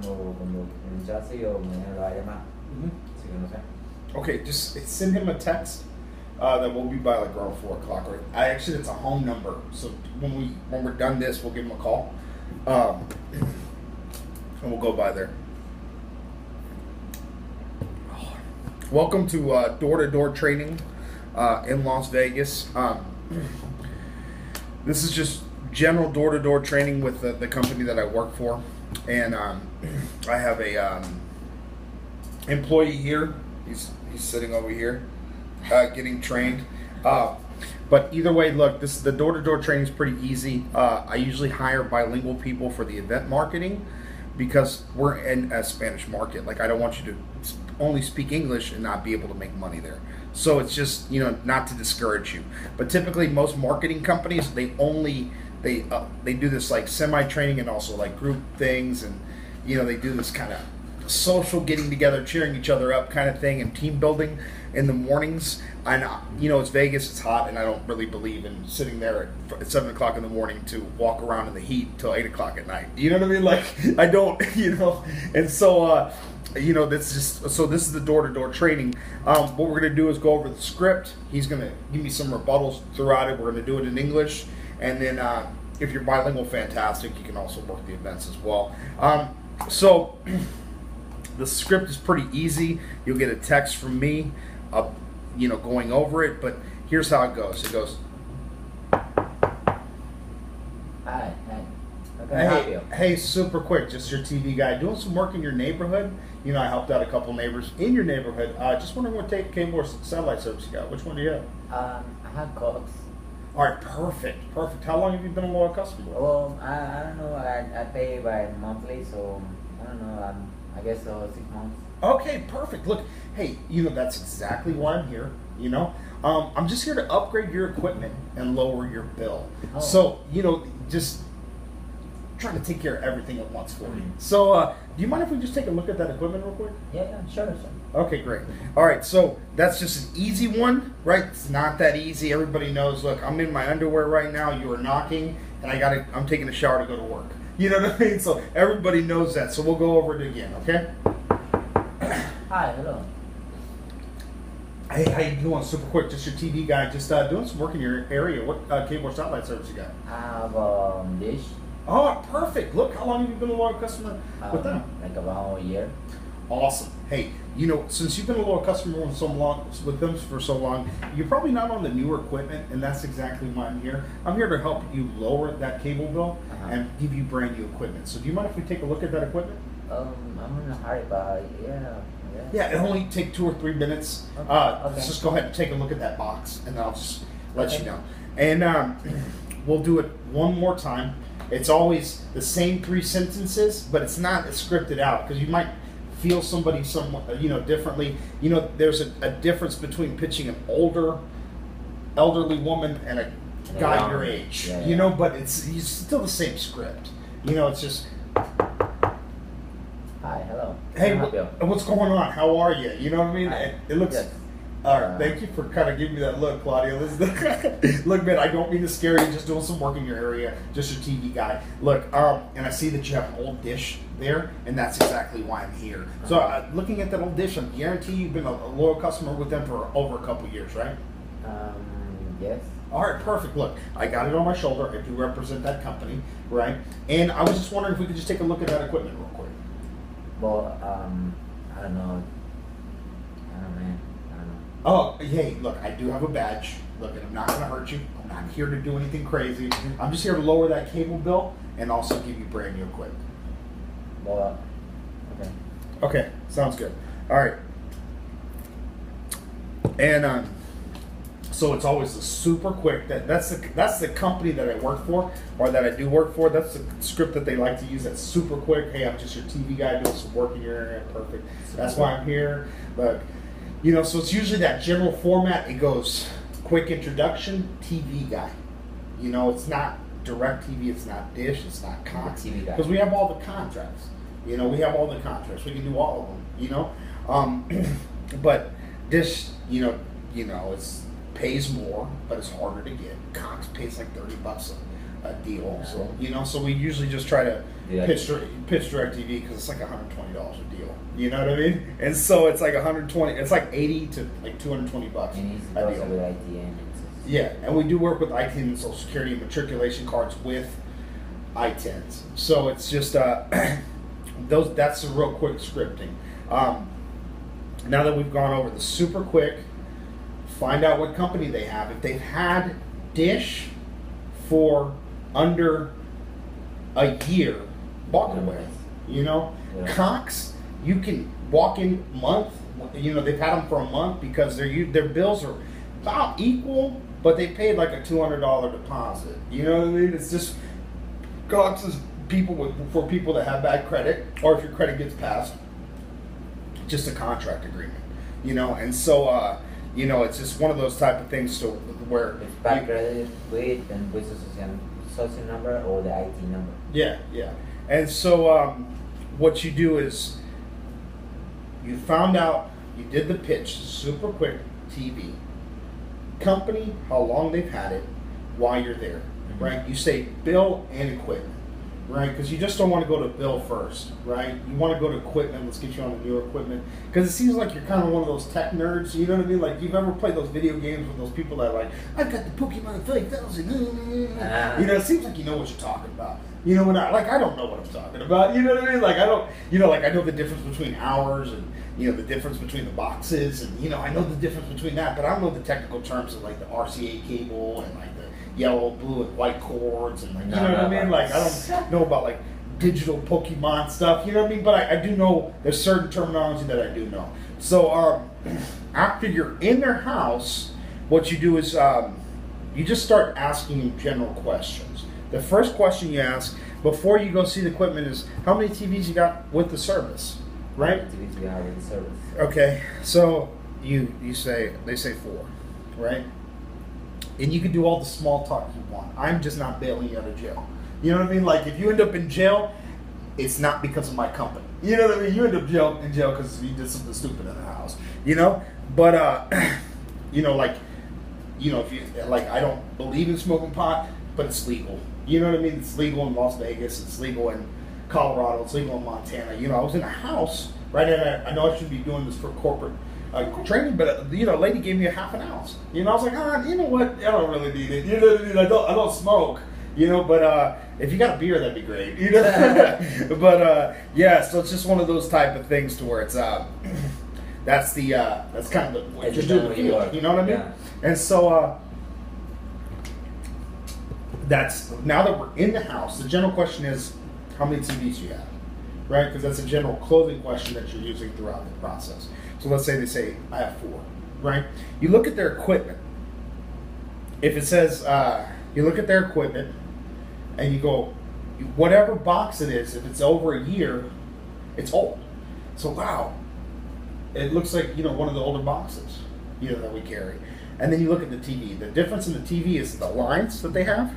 cuando ya se o mañana lo va a llamar. Así que no sé. Okay, just send him a text that we'll be by like around 4 o'clock. Right? Actually, it's a home number, so when we're done this, we'll give him a call, and we'll go by there. Welcome to door-to-door training in Las Vegas. This is just general door-to-door training with the company that I work for, and I have a employee here. He's sitting over here, getting trained. But either way, look, the door-to-door training is pretty easy. I usually hire bilingual people for the event marketing because we're in a Spanish market. Like, I don't want you to only speak English and not be able to make money there. So it's just, not to discourage you. But typically, most marketing companies, they do this like semi-training and also like group things, and they do this kind of social getting together, cheering each other up kind of thing, and team building in the mornings. And it's Vegas, it's hot, and I don't really believe in sitting there at 7 o'clock in the morning to walk around in the heat till 8 o'clock at night. You know what I mean? Like, I don't, and so that's just, so this is the door-to-door training. What we're going to do is go over the script. He's going to give me some rebuttals throughout it. We're going to do it in English, and then if you're bilingual, fantastic. You can also work the events as well. So the script is pretty easy. You'll get a text from me, going over it. But here's how it goes. It goes, Hi. Okay, help you. hey, super quick, just your TV guy. Doing some work in your neighborhood. I helped out a couple neighbors in your neighborhood. Just wondering what cable or satellite service you got. Which one do you have? I have Cox. All right, perfect. How long have you been a loyal customer? Well, I don't know. I pay by monthly, so I don't know. I guess 6 months. Okay, perfect. Look, hey, that's exactly why I'm here. I'm just here to upgrade your equipment and lower your bill. Oh. So, just trying to take care of everything at once for you. So, do you mind if we just take a look at that equipment real quick? Yeah, sure. Okay, great. All right, so that's just an easy one, right? It's not that easy. Everybody knows, look, I'm in my underwear right now. You are knocking, and I'm taking a shower to go to work. You know what I mean? So everybody knows that. So we'll go over it again, okay? Hi, hello. Hey, how you doing? Super quick, just your TV guy. Just doing some work in your area. What cable or satellite service you got? I have Dish. Oh, perfect. Look, how long have you been a loyal customer with them? Like about a year. Awesome. Hey, since you've been a loyal customer with them for so long, you're probably not on the newer equipment, and that's exactly why I'm here. I'm here to help you lower that cable bill and give you brand new equipment. So do you mind if we take a look at that equipment? I'm in a hurry, but yeah. Yeah, it'll only take 2 or 3 minutes. Okay. Let's just go ahead and take a look at that box, and then I'll just let you know. And we'll do it one more time. It's always the same 3 sentences, but it's not scripted out, because you might feel somebody somewhat, differently. There's a difference between pitching an elderly woman and a guy your age. Yeah. But it's still the same script. It's just, Hi, hello. hey, Can I help you? what's going on? How are you? You know what I mean? Hi. It looks. Yes. All right, thank you for kind of giving me that look, Claudia. Look, man, I don't mean to scare you. Just doing some work in your area, just your TV guy. Look, and I see that you have an old dish there, and that's exactly why I'm here. So, looking at that old dish, I guarantee you've been a loyal customer with them for over a couple years, right? Yes. All right, perfect. Look, I got it on my shoulder. I do represent that company, right? And I was just wondering if we could just take a look at that equipment real quick. Well, I don't know. Oh, hey, look, I do have a badge. Look, and I'm not going to hurt you. I'm not here to do anything crazy. I'm just here to lower that cable bill and also give you brand new equipment. Well, okay. Okay, sounds good. All right. And so it's always the super quick. That's the company that I work for, or that I do work for. That's the script that they like to use. That's super quick. Hey, I'm just your TV guy doing some work in your area. Perfect. That's why I'm here. Look. So it's usually that general format. It goes quick introduction, TV guy. It's not Direct TV, it's not Dish, it's not Cox. Because we have all the contracts. We have all the contracts. We can do all of them, But Dish, it pays more, but it's harder to get. Cox pays like $30 a deal. So so we usually just try to Yeah. pitch DirecTV because it's like $120 a deal. You know what I mean? And so it's like 120. It's like 80 to like $220 And it's a also deal. with ITN. Yeah, and we do work with ITIN and Social Security and matriculation cards with ITINs. So it's just those. That's a real quick scripting. Now that we've gone over the super quick, find out what company they have. If they've had Dish for under a year, walk away. Yeah. Cox, you can walk in month. They've had them for a month because their bills are about equal, but they paid like a $200 deposit. You know what I mean? It's just Cox is for people that have bad credit, or if your credit gets passed, just a contract agreement. And so it's just one of those type of things to where It's bad credit with and with social number or the IT number. Yeah. And so what you do is you found out, you did the pitch, super quick TV. Company, how long they've had it, why you're there, right? You say bill and equipment, right? Because you just don't want to go to bill first, right? You want to go to equipment. Let's get you on the newer equipment. Because it seems like you're kind of one of those tech nerds, you know what I mean? Like, you've ever played those video games with those people that are like, I've got the Pokemon 5000. It seems like you know what you're talking about. When I don't know what I'm talking about. You know what I mean? Like, I don't, I know the difference between hours and, the difference between the boxes and, I know the difference between that, but I don't know the technical terms of like the RCA cable and like the yellow, blue, and white cords and like, you know what I mean? Like, I don't know about like digital Pokemon stuff, you know what I mean? But I do know there's certain terminology that I do know. So after you're in their house, what you do is you just start asking them general questions. The first question you ask before you go see the equipment is, how many TVs you got with the service, right? TVs we have with the service. Okay, so they say 4, right? And you can do all the small talk you want. I'm just not bailing you out of jail. You know what I mean? Like, if you end up in jail, it's not because of my company. You know what I mean? You end up in jail because you did something stupid in the house. But if you I don't believe in smoking pot, but it's legal. You know what I mean? It's legal in Las Vegas. It's legal in Colorado. It's legal in Montana. I was in a house, right? And I know I should be doing this for corporate training, but a lady gave me a half an ounce. I was like, you know what? I don't really need it. You know what I mean? I don't smoke. But if you got a beer, that'd be great. But yeah, so it's just one of those type of things to where it's that's kind of what you're doing. You know what I mean? Yeah. And so that's, now that we're in the house, the general question is, how many TVs you have, right? Because that's a general closing question that you're using throughout the process. So let's say they say, I have 4, right? You look at their equipment. If it says, you look at their equipment and you go, whatever box it is, if it's over a year, it's old. So wow, it looks like, one of the older boxes, that we carry. And then you look at the TV. The difference in the TV is the lines that they have.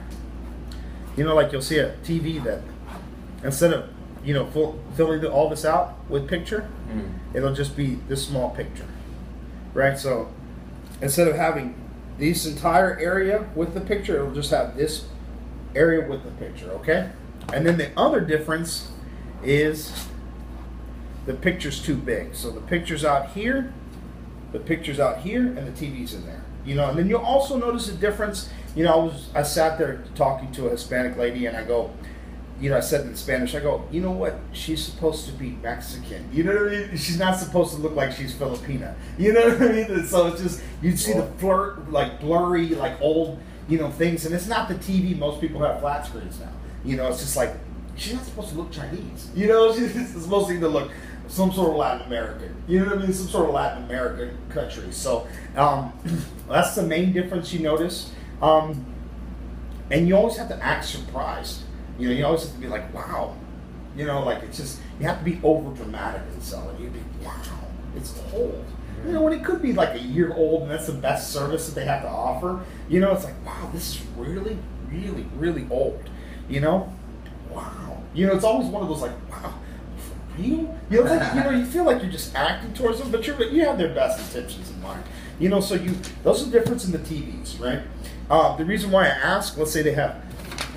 Like you'll see a TV that instead of, filling all this out with picture, it'll just be this small picture, right? So instead of having this entire area with the picture, it'll just have this area with the picture, okay? And then the other difference is the picture's too big. So the picture's out here, and the TV's in there. And then you'll also notice a difference. I sat there talking to a Hispanic lady, and I go, I said in Spanish, I go, you know what? She's supposed to be Mexican. You know what I mean? She's not supposed to look like she's Filipina. You know what I mean? And so it's just, you'd see the blurry, like old, things. And it's not the TV. Most people have flat screens now. It's just like, she's not supposed to look Chinese. She's supposed to either look some sort of Latin American. You know what I mean? Some sort of Latin American country. So that's the main difference you notice. And you always have to act surprised. You always have to be like, wow. It's just, you have to be over dramatic in selling. You'd be, wow, it's old. When it could be like a year old and that's the best service that they have to offer. It's like, wow, this is really, really, really old. Wow. It's always one of those like, wow, for real? It's like, you feel like you're just acting towards them, but you have their best intentions in mind. So those are the difference in the TVs, right? The reason why I ask, let's say they have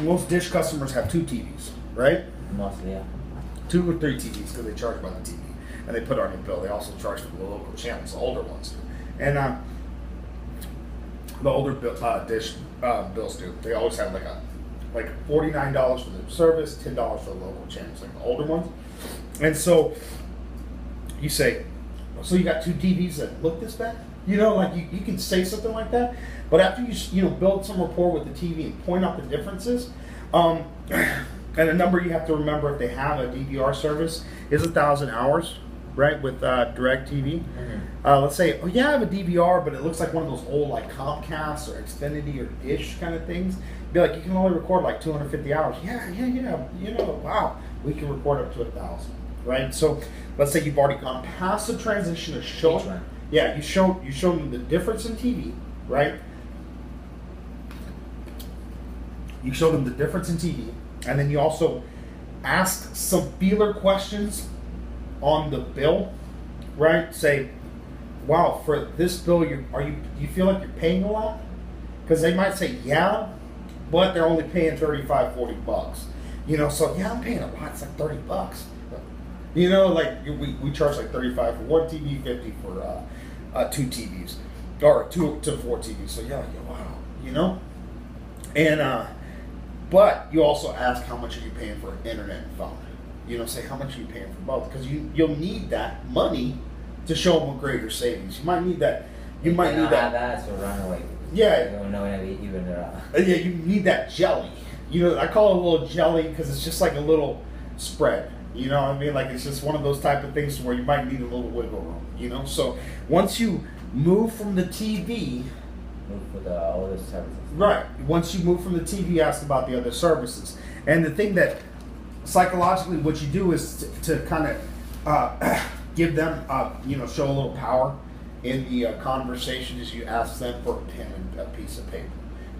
most dish customers have 2 TVs, right? Mostly, yeah. 2 or 3 TVs because they charge by the TV and they put it on your bill. They also charge for the local channels, the older ones do. And the older dish bills do. They always have like $49 for the service, $10 for the local channels, like the older ones. And so you say, so you got 2 TVs that look this bad? You know, like you can say something like that, but after you build some rapport with the TV and point out the differences, and a number you have to remember if they have a DVR service is 1,000 hours, right? With DirecTV. Let's say, oh yeah, I have a DVR, but it looks like one of those old like Comcast or Xfinity or Dish kind of things. Be like, you can only record like 250 hours. Yeah, wow, we can record up to 1,000, right? So let's say you've already gone past the transition of showing. Yeah, you show them the difference in TV, right? You show them the difference in TV, and then you also ask some feeler questions on the bill, right? Say, wow, for this bill, do you feel like you're paying a lot? Because they might say, yeah, but they're only paying $35-$40. So yeah, I'm paying a lot. It's like $30. Like we charge like $35 for one TV, $50 for 2 TVs, or 2 to 4 TVs. So yeah, wow, and but you also ask how much are you paying for internet and phone. Say how much are you paying for both, because you'll need that money to show them a greater savings. You might need that. You might need that. That's a runaway. Yeah. You don't know when to even Yeah, you need that jelly. I call it a little jelly because it's just like a little spread. You know what I mean? Like it's just one of those type of things where you might need a little wiggle room. So once you move from the TV, move for the other services. Right. Once you move from the TV, ask about the other services. And the thing that psychologically, what you do is to kind of give them, show a little power in the conversation. Is you ask them for a pen and a piece of paper.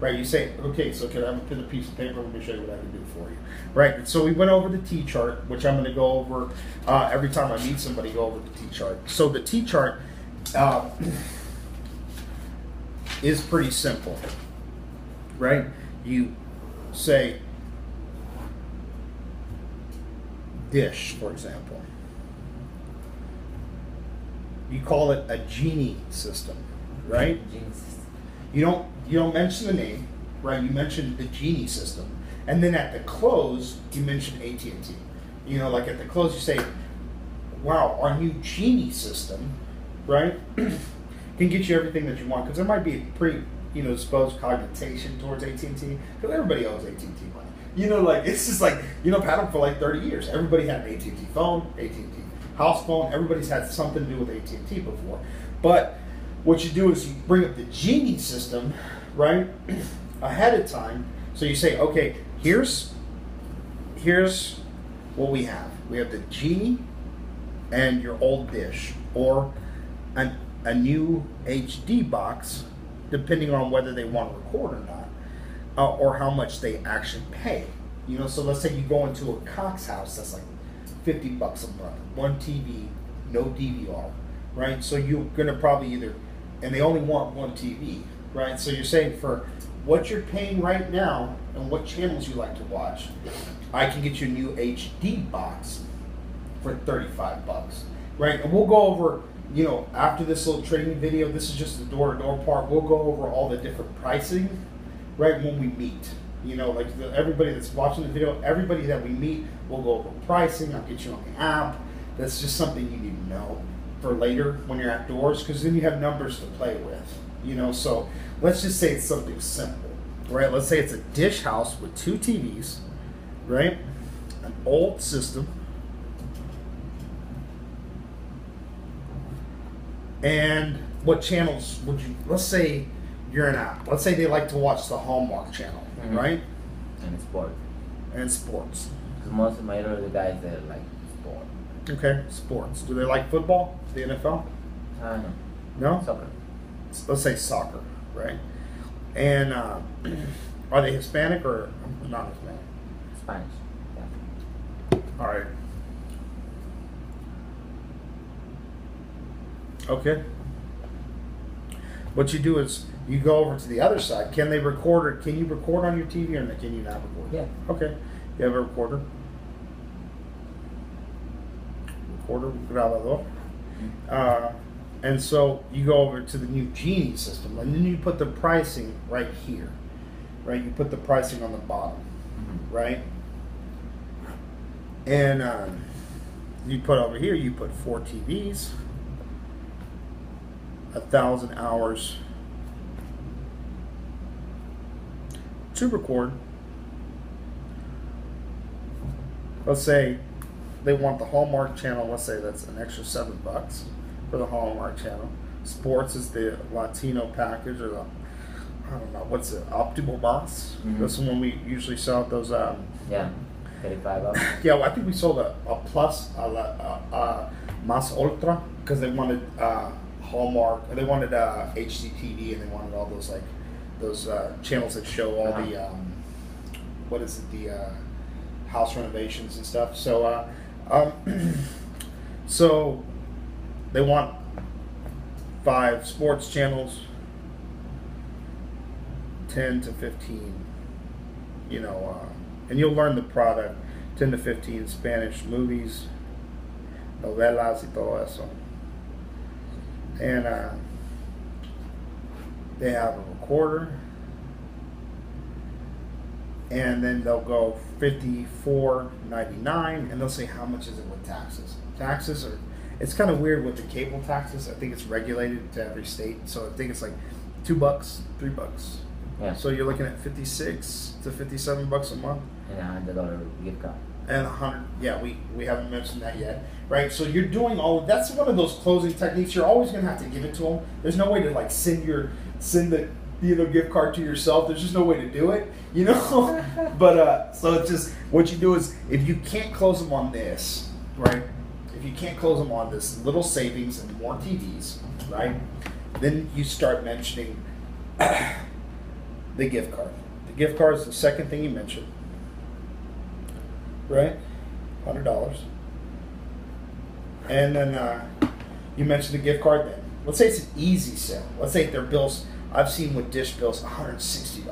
Right, you say, okay, so can I have a pen and a piece of paper? Let me show you what I can do for you. Right, so we went over the T-chart, which I'm going to go over every time I meet somebody, go over the T-chart. So the T-chart is pretty simple, right? You say dish, for example. You call it a Genie system, right? Genie system. You don't mention the name, right? You mention the Genie system, and then at the close you mention AT&T. Like at the close you say, "Wow, our new Genie system, right, can get you everything that you want." Because there might be a pretty, disposed connotation towards AT&T, because everybody owes AT&T money. Like it's just like I've had them for like 30 years. Everybody had an AT&T phone, AT&T house phone. Everybody's had something to do with AT&T before, but what you do is you bring up the Genie system, right, ahead of time. So you say, okay, here's what we have. We have the Genie and your old dish, or a new HD box, depending on whether they want to record or not, or how much they actually pay. So let's say you go into a Cox house that's like $50 a month, one TV, no DVR, right? So you're gonna probably and they only want one TV, right? So you're saying for what you're paying right now and what channels you like to watch, I can get you a new HD box for $35, right? And we'll go over, after this little training video, this is just the door-to-door part, we'll go over all the different pricing, right, when we meet. Everybody that's watching the video, everybody that we meet, we'll go over pricing, I'll get you on the app. That's just something you need to know for later when you're outdoors, because then you have numbers to play with. So let's just say it's something simple, right? Let's say it's a dish house with 2 TVs, right? An old system, and what channels would you? Let's say you're let's say they like to watch the Hallmark Channel, right? And sport. And sports. Because most of my other guys, they like sport. Okay, sports. Do they like football? The NFL? No. No? Soccer. Let's say soccer, right? And are they Hispanic or not Hispanic? Spanish. Yeah. All right. Okay. What you do is You go over to the other side. Can they record or can you record on your TV or can you not record? Yeah. Okay. You have a recorder. Grabador. And so you go over to the new Genie system, and then you put the pricing right here, right? You put the pricing on the bottom, right? And you put over here, you put 4 TVs, 1,000 hours to record. Let's say they want the Hallmark channel. Let's say that's an extra $7 for the Hallmark channel. Sports is the Latino package, or the, I don't know, what's it, Optimal Boss? That's the one we usually sell at those. Yeah, $35. Yeah, well, I think we sold a plus, Mas Ultra, because they wanted Hallmark, they wanted HGTV, and they wanted all those like those channels that show all the what is it, the house renovations and stuff. So so they want 5 sports channels, 10 to 15, you know, and you'll learn the product, 10 to 15 Spanish movies, novelas y todo eso. And they have a recorder, and then they'll go $54.99, and they'll say how much is it with taxes. Taxes are, it's kind of weird with the cable taxes. I think it's regulated to every state, so I think it's like $2, $3. Yeah. So you're looking at $56 to $57 a month. And $100 gift card. And 100, yeah, we haven't mentioned that yet, right? So you're doing all, that's one of those closing techniques. You're always gonna have to give it to them. There's no way to like send the gift card to yourself. There's just no way to do it, you know. But so it's just what you do is, if you can't close them on this, right? If you can't close them on this little savings and more TVs, right? Then you start mentioning the gift card. The gift card is the second thing you mentioned. Right, $100, and then you mentioned the gift card. Then let's say it's an easy sale. Let's say their bills, I've seen with dish bills, $160,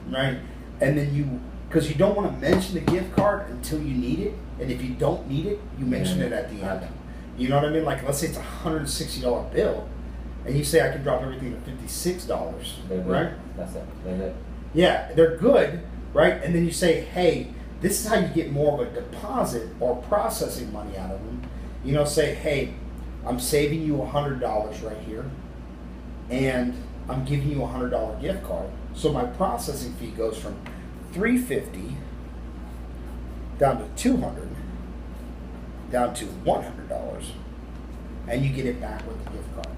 right? And then because you don't want to mention the gift card until you need it, and if you don't need it, you mention it at the end. You know what I mean? Like, let's say it's a $160 bill, and you say I can drop everything to $56, right? That's it. They're good. Yeah, they're good, right? And then you say, hey, this is how you get more of a deposit or processing money out of them. You know, say, hey, I'm saving you $100 right here, and I'm giving you a $100 gift card. So my processing fee goes from $350 down to $200, down to $100, and you get it back with the gift card,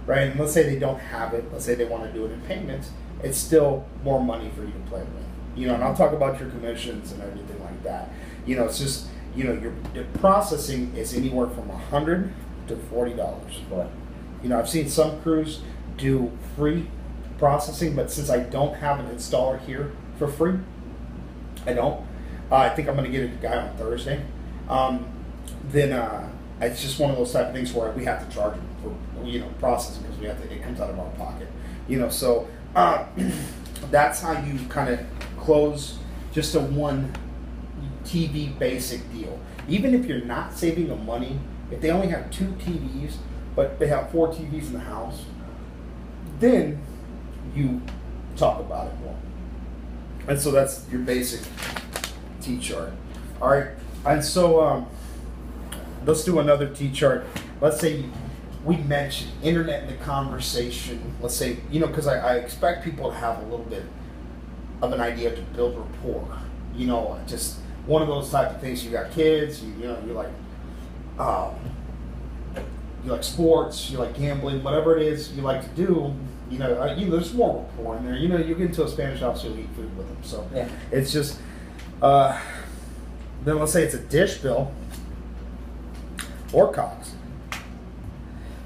right? And let's say they don't have it. Let's say they want to do it in payments. It's still more money for you to play with. You know, and I'll talk about your commissions and everything like that. You know, it's just, you know, your processing is anywhere from $100 to $40. What? You know, I've seen some crews do free processing, but since I don't have an installer here for free, I don't. I think I'm going to get a guy on Thursday. Then it's just one of those type of things where we have to charge them for, you know, processing, because it comes out of our pocket. You know, so that's how you kind of close just a 1 TV basic deal. Even if you're not saving them money, if they only have 2 TVs, but they have 4 TVs in the house, then you talk about it more. And so that's your basic T-chart. All right, and so let's do another T-chart. Let's say we mentioned internet in the conversation. Let's say, you know, because I expect people to have a little bit of an idea to build rapport. You know, just one of those type of things. You got kids, you know, you like sports, you like gambling, whatever it is you like to do. You know, there's more rapport in there. You know, you get into a Spanish house, you'll eat food with them. So yeah, it's just. Then let's say it's a dish bill or Cox.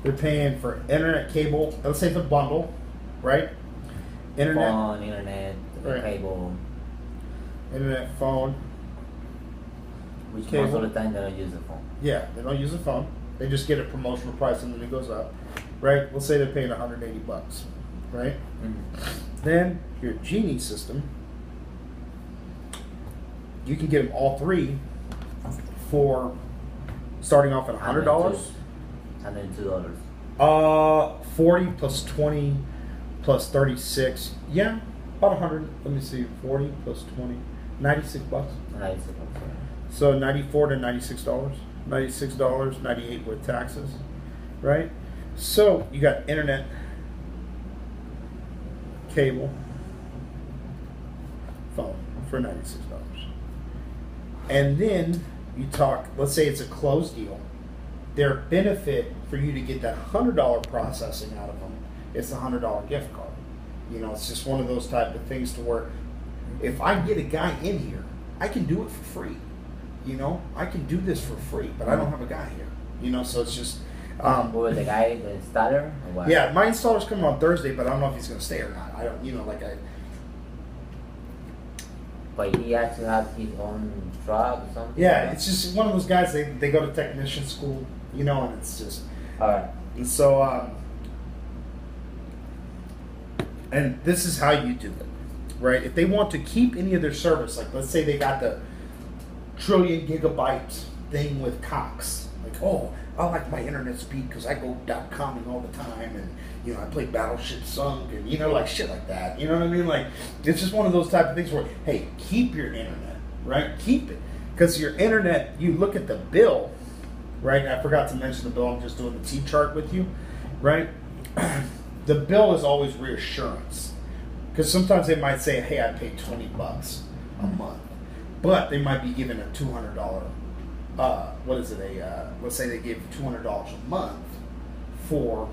They're paying for internet, cable. Let's say it's a bundle, right? Internet, phone, internet, right. Cable. Internet, phone. Which cable. most of the time they don't use the phone. Yeah, they don't use the phone. They just get a promotional price and then it goes up, right? Let's say they're paying $180, right? Mm-hmm. Then your Genie system, you can get them all three for starting off at $100. $102. 40 plus 20 plus 36. Yeah, about 100. Let me see. 40 plus 20. 96 bucks. $96. So 94 to $96. $96, 98 with taxes, right? So you got internet, cable, phone for $96. And then you talk, let's say it's a closed deal. Their benefit for you to get that $100 processing out of them is a $100 gift card. You know, it's just one of those type of things to where if I get a guy in here, I can do it for free. You know, I can do this for free, but I don't have a guy here. You know, so it's just. Was the guy the installer or what? Yeah, my installer's coming on Thursday, but I don't know if he's going to stay or not. I don't, you know, like I. But he has to have his own truck or something? Yeah, it's just one of those guys, they go to technician school, you know, and it's just. Alright. And so, and this is how you do it, right? If they want to keep any of their service, like let's say they got the trillion gigabyte thing with Cox, like, oh, I like my internet speed because I go .comming all the time, and you know I play Battleship Sunk, and you know like shit like that. You know what I mean? Like it's just one of those type of things where hey, keep your internet, right? Keep it, because your internet. You look at the bill, right? I forgot to mention the bill. I'm just doing the T chart with you, right? The bill is always reassurance, because sometimes they might say, hey, I paid $20 a month, but they might be given a $200. What is it? Let's say they give $200 a month for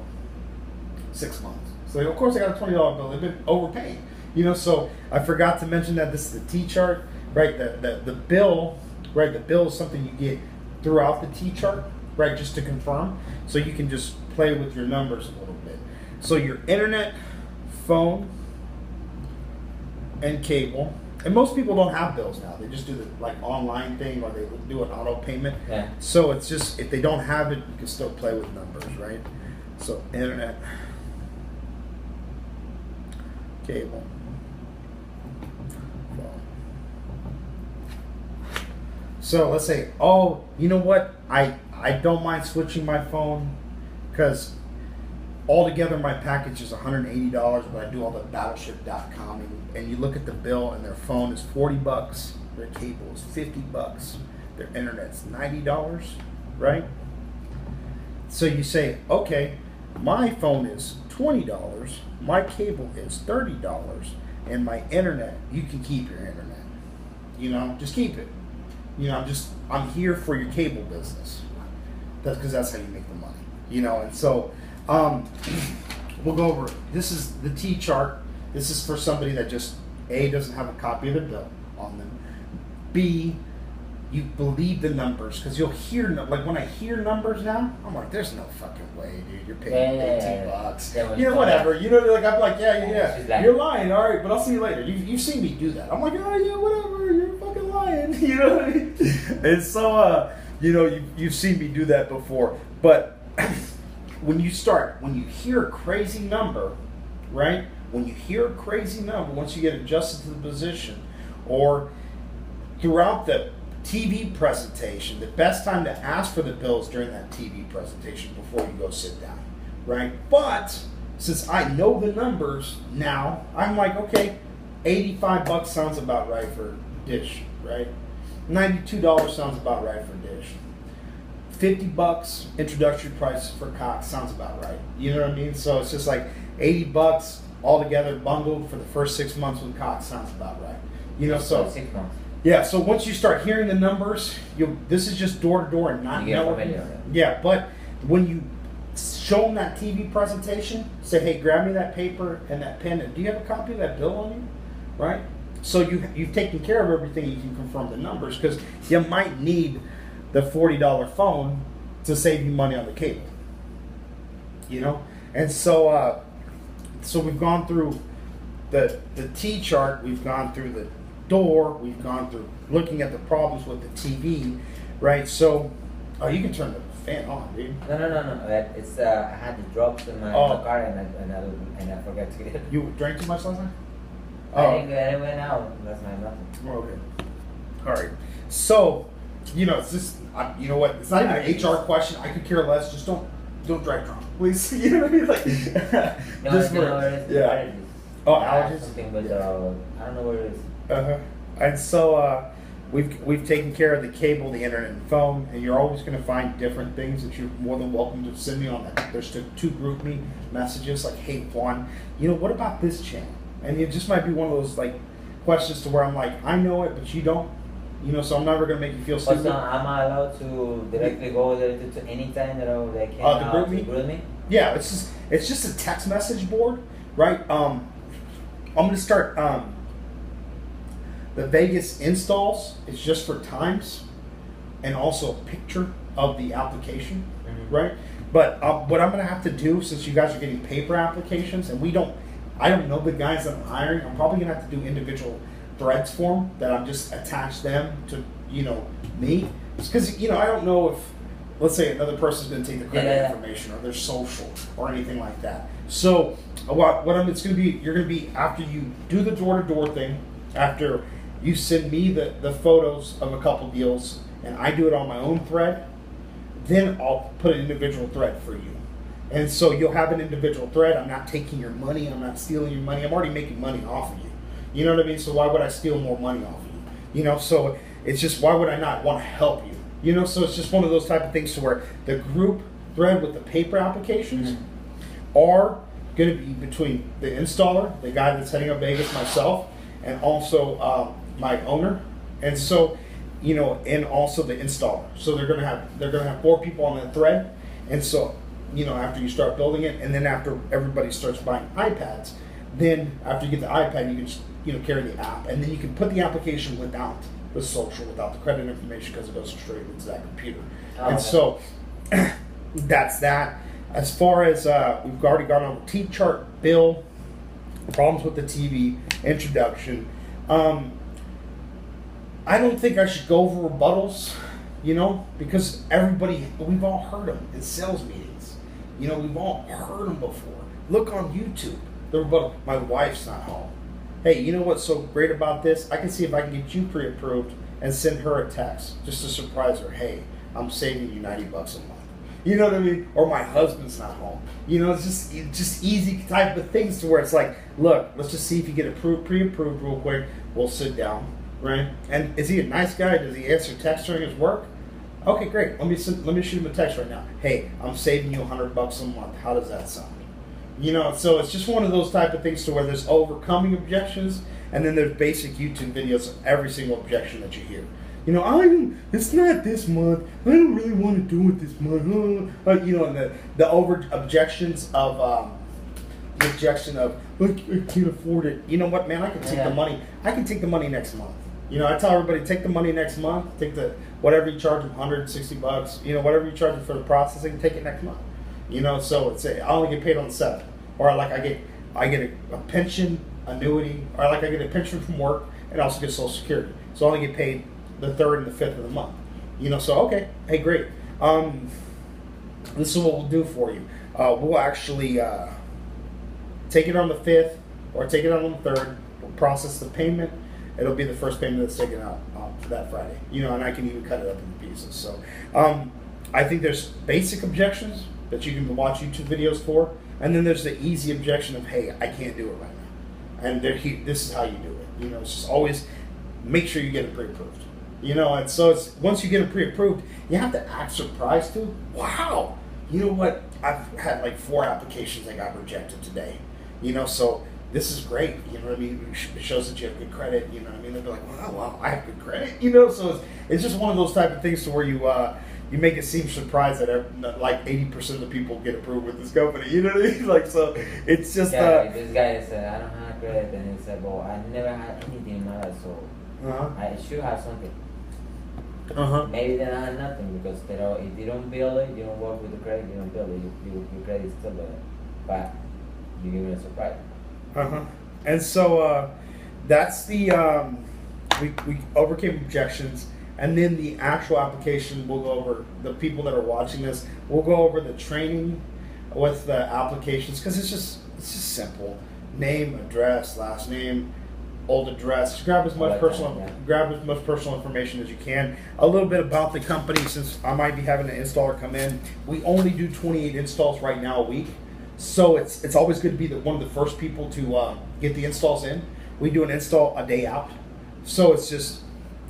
6 months. So of course they got a $20 bill. They've been overpaying, you know. So I forgot to mention that this is the T chart, right? The bill, right? The bill is something you get throughout the T chart, right? Just to confirm, so you can just play with your numbers a little bit. So your internet, phone, and cable. And most people don't have bills now. They just do the like online thing, or they do an auto payment. Yeah. So it's just if they don't have it, you can still play with numbers, right? So internet, cable, phone. So let's say, oh, you know what? I don't mind switching my phone because altogether my package is $180, but I do all the Battleship.com, and you look at the bill and their phone is $40, their cable is $50, their internet's $90, right? So you say, okay, my phone is $20, my cable is $30, and my internet, you can keep your internet. You know, just keep it. You know, I'm here for your cable business. That's because that's how you make the money. You know, and so we'll go over it. This is the T chart. This is for somebody that just A, doesn't have a copy of their bill on them. B, you believe the numbers, because you'll hear like when I hear numbers now, I'm like, there's no fucking way, dude. You're paying $18. You know, whatever. You know, like I'm like, yeah. You're lying, all right, but I'll see you later. You've seen me do that. I'm like, oh yeah, whatever. You're fucking lying. You know what I mean? And so, you know, you've seen me do that before, but. When you hear a crazy number, right? When you hear a crazy number, once you get adjusted to the position, or throughout the TV presentation, the best time to ask for the bills during that TV presentation before you go sit down, right? But since I know the numbers now, I'm like, okay, $85 sounds about right for Dish, right? $92 sounds about right for Dish. $50 introductory price for Cox sounds about right. You know what I mean? So it's just like $80 altogether bundled for the first 6 months with Cox sounds about right. You know, so 6 months. Yeah. So once you start hearing the numbers, this is just door to door and not knowing. Yeah, but when you show them that TV presentation, say, hey, grab me that paper and that pen. And do you have a copy of that bill on you? Right. So you've taken care of everything. You can confirm the numbers, because you might need the $40 phone to save you money on the cable, you know. And so so we've gone through the T chart, we've gone through the door, we've gone through looking at the problems with the TV, right? So you can turn the fan on, dude. No. It's I had the drops in my car and I forgot to get it. You drank too much last night? I didn't went out last night. Nothing. Oh, okay. All right. So, it's just you know what? It's not even an HR question. I could care less. Just don't drive drunk, please. You know what I mean? Like, No, just it's yeah. allergies. Oh, I have allergies. something, but I don't know what it is. And so we've taken care of the cable, the internet, and phone, and you're always going to find different things that you're more than welcome to send me on that. There's two group me messages like, hey Juan, what about this channel? And it just might be one of those like questions to where I'm like, I know it, but you don't. So I'm never going to make you feel stupid. So am I allowed to directly go there to any time that they can the group me? Yeah, it's just a text message board, right? I'm going to start the Vegas installs. It's just for times and also a picture of the application, right? But what I'm going to have to do, since you guys are getting paper applications and I don't know the guys that I'm hiring, I'm probably going to have to do individual threads for them that I'm just attach them to, me. Because, I don't know if, let's say another person's going to take the credit information or their social or anything like that. So it's going to be, you're going to be, after you do the door-to-door thing, after you send me the photos of a couple deals and I do it on my own thread, then I'll put an individual thread for you. And so you'll have an individual thread. I'm not taking your money. I'm not stealing your money. I'm already making money off of you. You know what I mean? So why would I steal more money off of you? So it's just, why would I not want to help you? So it's just one of those type of things to where the group thread with the paper applications are going to be between the installer, the guy that's heading up Vegas, myself, and also my owner. And so, and also the installer. So they're gonna have 4 people on that thread. And so, after you start building it, and then after everybody starts buying iPads, then after you get the iPad, you can just, carry the app, and then you can put the application without the social, without the credit information, because it goes straight into that computer. And so that's that. As far as we've already gone over T-chart, bill, problems with the TV, introduction. I don't think I should go over rebuttals, because we've all heard them in sales meetings. We've all heard them before. Look on YouTube. The rebuttal, my wife's not home. Hey, you know what's so great about this? I can see if I can get you pre-approved and send her a text just to surprise her. Hey, I'm saving you $90 a month. You know what I mean? Or my husband's not home. It's just easy type of things to where it's like, look, let's just see if you get pre-approved real quick. We'll sit down, right? And is he a nice guy? Does he answer text during his work? Okay, great. Let me shoot him a text right now. Hey, I'm saving you $100 a month. How does that sound? So it's just one of those type of things to where there's overcoming objections, and then there's basic YouTube videos of every single objection that you hear. It's not this month. I don't really want to do it this month. And the over objections of the objection of I can't afford it. You know what, man? I can take the money. I can take the money next month. I tell everybody, take the money next month. Take whatever you charge them, $160. Whatever you charge them for the processing, take it next month. So it's I only get paid on the 7th, or like I get a pension annuity, or like I get a pension from work and also get Social Security. So I only get paid the 3rd and the 5th of the month. So okay, hey, great. This is what we'll do for you. We'll actually take it on the 5th or take it on the 3rd. We'll process the payment. It'll be the first payment that's taken out for that Friday. And I can even cut it up into pieces. So I think there's basic objections that you can watch YouTube videos for, and then there's the easy objection of, hey, I can't do it right now, and this is how you do it. It's just always make sure you get it pre-approved. And so it's once you get it pre-approved, you have to act surprised too. Wow, you know what? I've had like 4 applications that got rejected today. So this is great. You know what I mean? It shows that you have good credit. You know what I mean? They'll be like, wow, I have good credit. So it's just one of those type of things to where you make it seem surprised that like 80% of the people get approved with this company. You know what I mean? Like, so it's just this guy said, I don't have credit, and he said, well, I never had anything in my life, so I should have something. Maybe they don't have nothing, because if you don't build it, you don't work with the credit, you don't build it, your credit is still there, but you give it a surprise. And so that's the we overcame objections, and then the actual application, we'll go over, the people that are watching this, we'll go over the training with the applications, because it's just simple. Name, address, last name, old address. Just grab as much personal information as you can. A little bit about the company, since I might be having an installer come in. We only do 28 installs right now a week, so it's always good to be one of the first people to get the installs in. We do an install a day out, so it's just,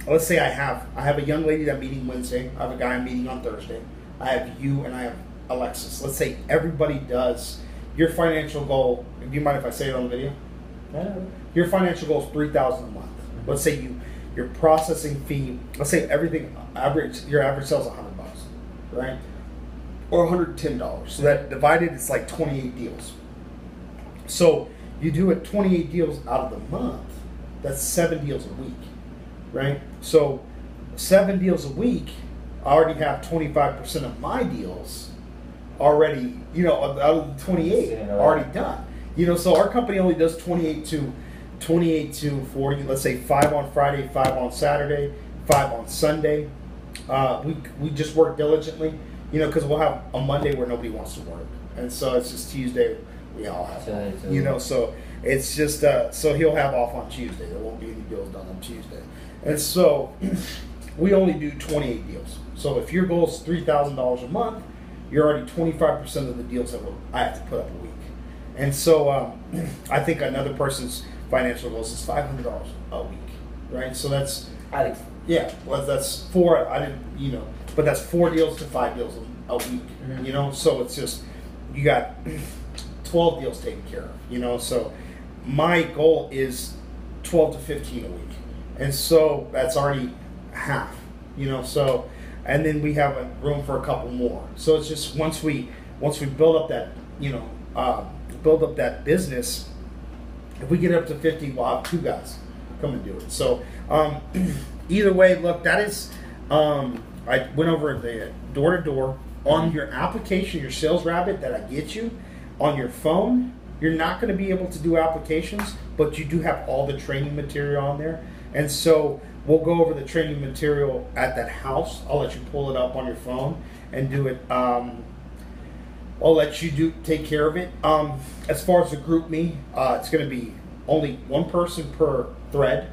let's say I have a young lady that I'm meeting Wednesday. I have a guy I'm meeting on Thursday. I have you and I have Alexis. Let's say everybody does. Your financial goal, do you mind if I say it on the video? No. Your financial goal is $3,000 a month. Let's say your processing fee, let's say everything your average sale is $100, right? Or $110. So that divided, it's like 28 deals. So you do it 28 deals out of the month. That's 7 deals a week, right? So 7 deals a week, I already have 25% of my deals already, out of the 28 already done. So our company only does 28 to 40. Let's say 5 on Friday, 5 on Saturday, 5 on Sunday. We just work diligently, because we'll have a Monday where nobody wants to work, and so it's just Tuesday we all have off. So it's just so he'll have off on Tuesday. There won't be any deals done on Tuesday, and so we only do 28 deals. So if your goal is $3,000 a month, you're already 25% of the deals that I have to put up a week. And so I think another person's financial goals is $500 a week, right? So that's, that's 4. But that's 4 deals to 5 deals a week. Mm-hmm. So it's just, you got 12 deals taken care of. So my goal is 12 to 15 a week, and so that's already half. So. And then we have a room for a couple more. So it's just once we build up that business, if we get up to 50, we'll have 2 guys come and do it. So either way, look, that is I went over the door to door on your application, your Sales Rabbit that I get you on your phone. You're not going to be able to do applications, but you do have all the training material on there, and so. We'll go over the training material at that house. I'll let you pull it up on your phone and do it. I'll let you take care of it. As far as the GroupMe, it's going to be only 1 person per thread.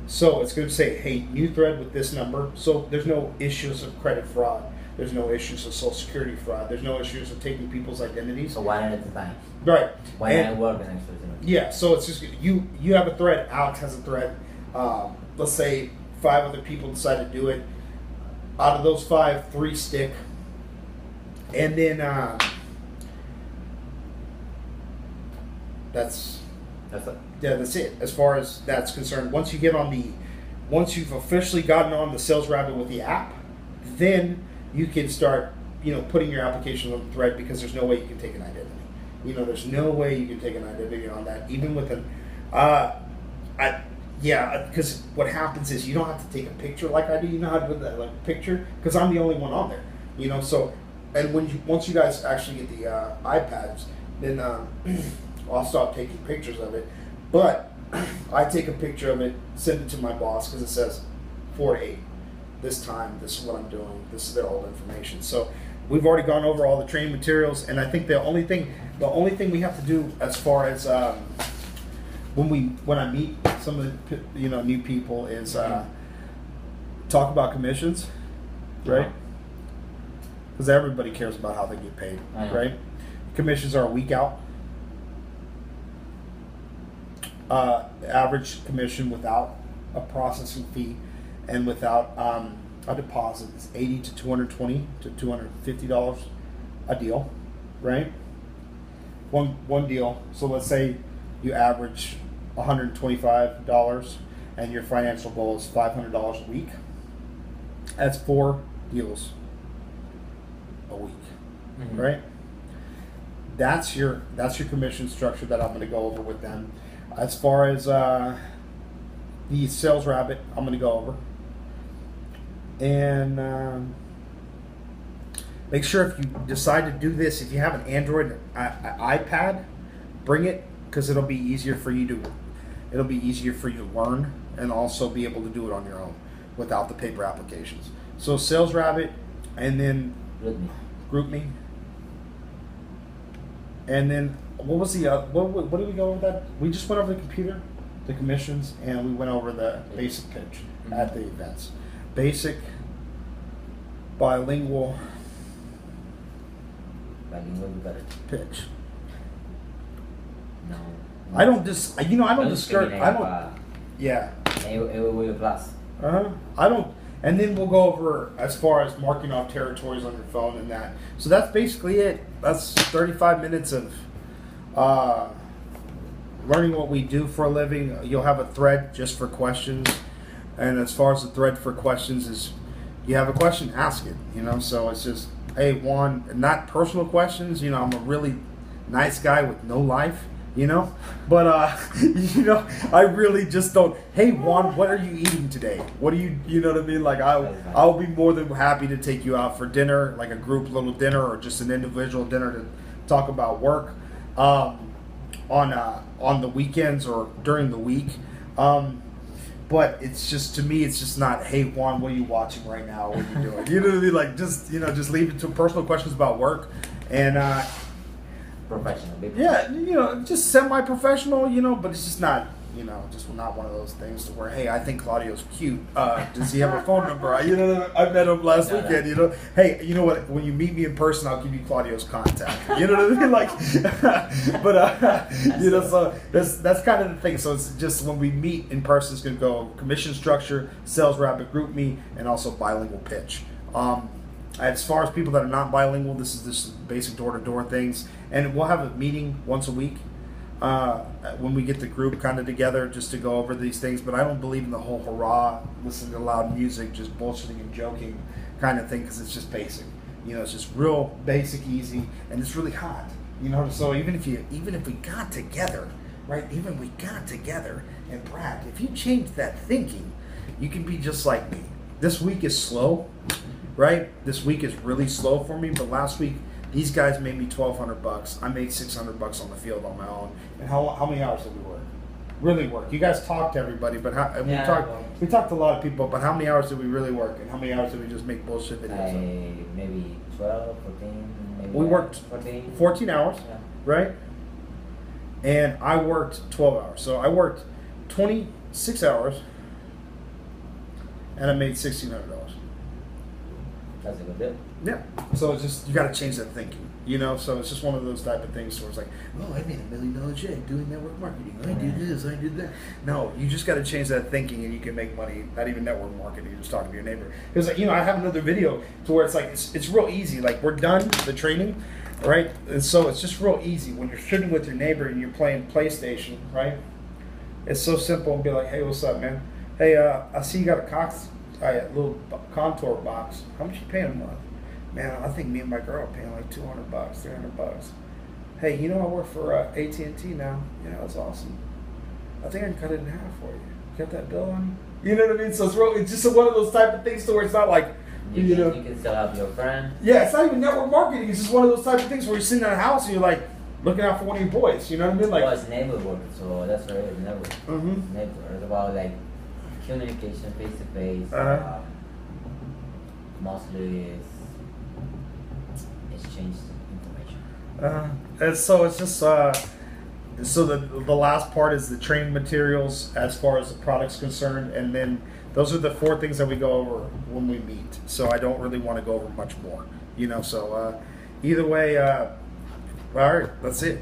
So it's going to say, hey, new thread with this number. So there's no issues of credit fraud. There's no issues of Social Security fraud. There's no issues of taking people's identities. So one at a time. Right. One at work and actually. Yeah. So it's just you have a thread. Alex has a thread. Let's say 5 other people decide to do it. Out of those 5, 3 stick. And then that's it. Yeah, that's it. As far as that's concerned, once you've officially gotten on the Sales Rabbit with the app, then you can start, putting your application on the thread, because there's no way you can take an identity. There's no way you can take an identity on that, even with an. Because what happens is you don't have to take a picture like I do. You know how to do that picture, because I'm the only one on there. So, and once you guys actually get the iPads, then I'll stop taking pictures of it. But I take a picture of it, send it to my boss, because it says 4 to 8. This time, this is what I'm doing. This is their old information. So we've already gone over all the training materials, and I think the only thing we have to do as far as when I meet some of the new people is talk about commissions, right? Because everybody cares about how they get paid, right? Commissions are a week out. Average commission without a processing fee and without a deposit is $80 to $220 to $250 a deal, right? One deal. So let's say you average $125 and your financial goal is $500 a week. That's 4 deals a week, right? That's your commission structure that I'm going to go over with them. As far as the Sales Rabbit, I'm going to go over. And make sure if you decide to do this, if you have an Android iPad, bring it, because it'll be easier for you to learn and also be able to do it on your own. without the paper applications. So Sales Rabbit, and then GroupMe. And then what was the what did we go over that? We just went over the computer, the commissions, and we went over the basic pitch at the events. Basic, bilingual pitch. No. I don't discourage. I don't. Yeah. It will be plus. I don't. And then we'll go over as far as marking off territories on your phone and that. So that's basically it. That's 35 minutes of learning what we do for a living. You'll have a thread just for questions. And as far as the thread for questions is, you have a question, ask it. So it's just, hey, Juan, not personal questions. I'm a really nice guy with no life. But I really just don't. Hey, Juan, what are you eating today? What do you know what I mean? Like I'll be more than happy to take you out for dinner, like a group little dinner or just an individual dinner to talk about work on the weekends or during the week. But it's just, to me, it's just not, hey, Juan, what are you watching right now? What are you doing? You know what I mean? Like just leave it to personal questions about work and. Professional. Yeah, just semi-professional, but it's just not, just not one of those things to where, hey, I think Claudio's cute. Does he have a phone number? I met him last weekend, Hey, you know what? When you meet me in person, I'll give you Claudio's contact. You know what I mean? Like, but, so that's kind of the thing. So it's just when we meet in person, it's going to go commission structure, Sales Rabbit, GroupMe, and also bilingual pitch. As far as people that are not bilingual, this is just basic door-to-door things. And we'll have a meeting once a week when we get the group kind of together just to go over these things. But I don't believe in the whole hurrah, listening to loud music, just bullshitting and joking kind of thing, because it's just basic. It's just real basic, easy, and it's really hot. So even if we got together, right? Even we got together, and Brad, if you change that thinking, you can be just like me. This week is slow. Right? This week is really slow for me, but last week these guys made me $1,200. I made $600 on the field on my own. And how many hours did we work? Really work. You guys talked to everybody, but we talked to a lot of people. But how many hours did we really work, and how many hours did we just make bullshit videos? Maybe 12, 14. Maybe we worked 14 hours, right? And I worked 12 hours. So I worked 26 hours, and I made $1,600. That's a good deal. Yeah. So it's just, you got to change that thinking, So it's just one of those type of things where it's like, oh, I made $1 million check doing network marketing. I did this, I did that. No, you just got to change that thinking, and you can make money. Not even network marketing. You're just talking to your neighbor. It's like, I have another video to where it's like it's real easy. Like, we're done the training, right? And so it's just real easy when you're sitting with your neighbor and you're playing PlayStation, right? It's so simple and be like, hey, what's up, man? Hey, I see you got a little contour box. How much you paying a month? Man, I think me and my girl are paying like $200, $300. Hey, I work for AT&T now. Yeah, that's awesome. I think I can cut it in half for you. Got that bill on you? You know what I mean? So it's just one of those type of things to where it's not like, you can still have your friend. Yeah, it's not even network marketing. It's just one of those type of things where you're sitting in a house and you're like looking out for one of your boys. You know what I mean? Like, it's neighborhood, so that's what it is, neighborhood. Mm-hmm. Neighborhood. It's about like communication face to face. Mostly is exchange information. And so it's just so the last part is the training materials as far as the product's concerned, and then those are the 4 things that we go over when we meet. So I don't really want to go over much more, So either way, all right, that's it.